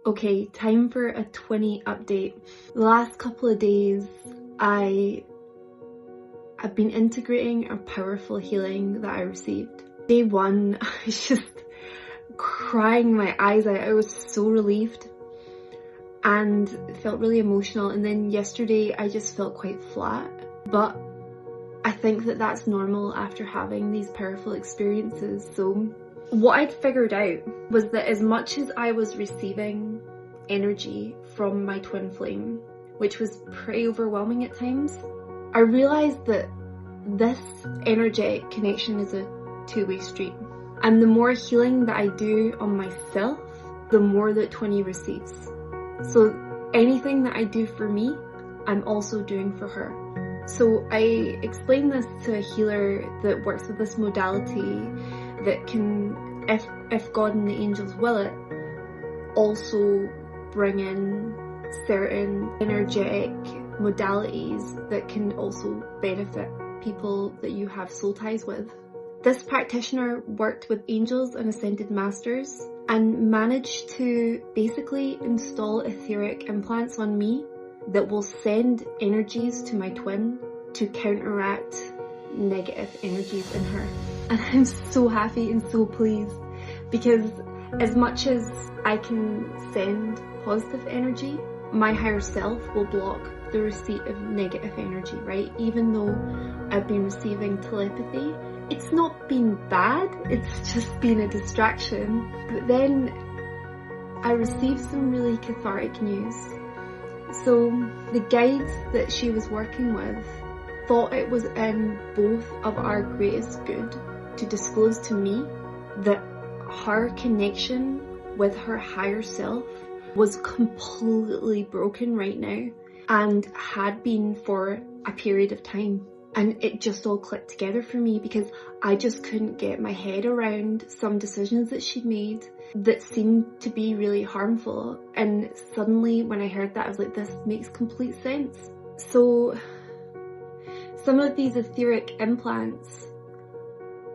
Okay, time for a 20 update. The last couple of days, I've been integrating a powerful healing that I received. Day one, I was just crying my eyes out. I was so relieved and felt really emotional. And then yesterday, I just felt quite flat. But I think that that's normal after having these powerful experiences. So what I'd figured out was that as much as I was receiving energy from my twin flame, which was pretty overwhelming at times, I realised that this energetic connection is a two-way street. And the more healing that I do on myself, the more that Twinny receives. So anything that I do for me, I'm also doing for her. So I explained this to a healer that works with this modality that can, if God and the angels will it, also bring in certain energetic modalities that can also benefit people that you have soul ties with. This practitioner worked with angels and ascended masters and managed to basically install etheric implants on me that will send energies to my twin to counteract negative energies in her. And I'm so happy and so pleased, because as much as I can send positive energy, my higher self will block the receipt of negative energy, right? Even though I've been receiving telepathy, it's not been bad, it's just been a distraction. But then I received some really cathartic news. So the guides that she was working with thought it was in both of our greatest good to disclose to me that her connection with her higher self was completely broken right now and had been for a period of time. And it just all clicked together for me because I just couldn't get my head around some decisions that she'd made that seemed to be really harmful. And suddenly when I heard that, I was like, this makes complete sense. So some of these etheric implants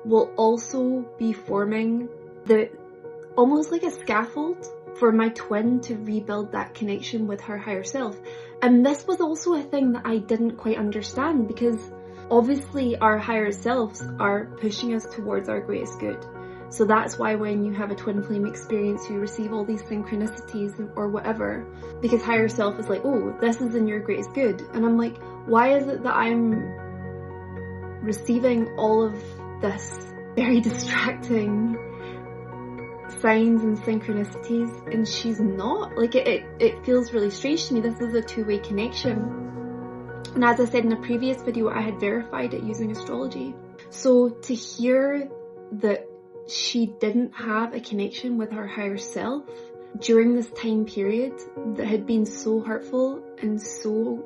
will also be forming almost like a scaffold for my twin to rebuild that connection with her higher self. And this was also a thing that I didn't quite understand, because obviously our higher selves are pushing us towards our greatest good. So that's why when you have a twin flame experience, you receive all these synchronicities or whatever, because higher self is like, oh, this is in your greatest good. And I'm like, why is it that I'm receiving all of this very distracting signs and synchronicities and she's not? Like it feels really strange to me. This is a two-way connection. And as I said in a previous video, I had verified it using astrology. So to hear that she didn't have a connection with her higher self during this time period that had been so hurtful and so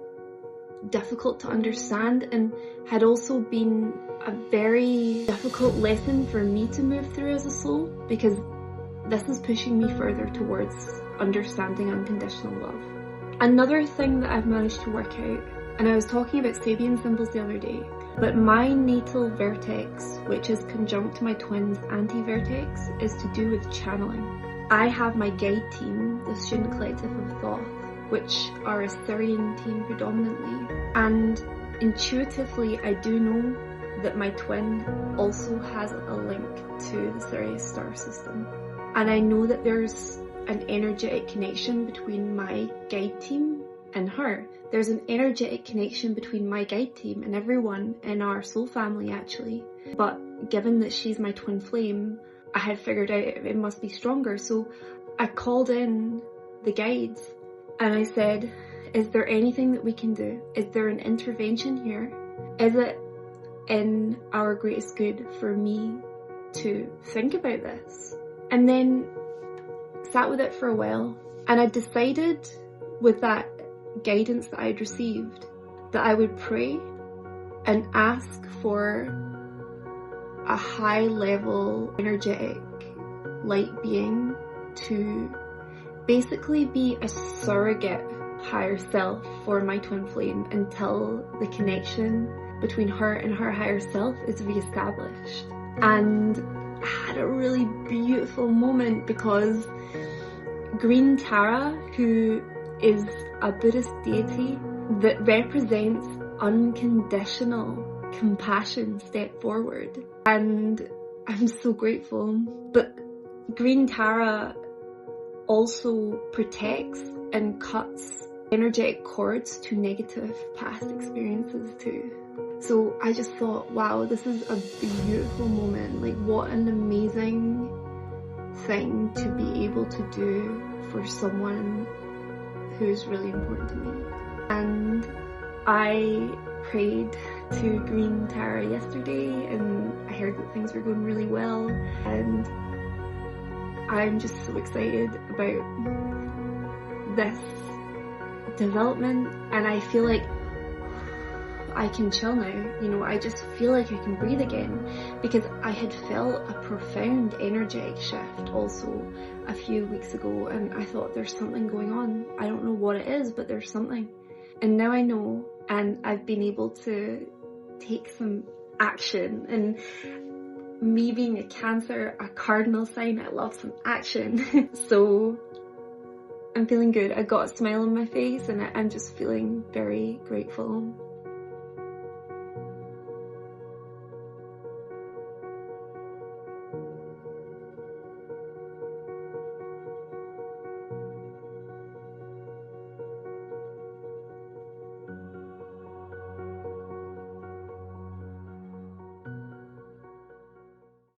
difficult to understand, and had also been a very difficult lesson for me to move through as a soul, because this is pushing me further towards understanding unconditional love. Another thing that I've managed to work out, and I was talking about Sabian symbols the other day, but my natal vertex, which is conjunct to my twin's anti-vertex, is to do with channeling. I have my guide team, the Student Collective of Thoth, which are a Syrian team predominantly, and intuitively I do know that my twin also has a link to the Sirius star system. And I know that there's an energetic connection between my guide team and her. There's an energetic connection between my guide team and everyone in our soul family, actually. But given that she's my twin flame, I had figured out it must be stronger. So I called in the guides and I said, is there anything that we can do? Is there an intervention here? Is it in our greatest good for me to think about this? And then sat with it for a while, and I decided with that guidance that I'd received that I would pray and ask for a high level energetic light being to basically be a surrogate higher self for my twin flame until the connection between her and her higher self is re-established. And I had a really beautiful moment, because Green Tara, who is a Buddhist deity that represents unconditional compassion, stepped forward. And I'm so grateful. But Green Tara also protects and cuts energetic cords to negative past experiences too. So I just thought, wow, this is a beautiful moment. Like, what an amazing thing to be able to do for someone who's really important to me. And I prayed to Green Tara yesterday, and I heard that things were going really well, and I'm just so excited about this development, and I feel like I can chill now. You know, I just feel like I can breathe again, because I had felt a profound energetic shift also a few weeks ago, and I thought, there's something going on. I don't know what it is, but there's something. And now I know, and I've been able to take some action. And me being a Cancer, a cardinal sign, I love some action. So I'm feeling good. I got a smile on my face, and I'm just feeling very grateful.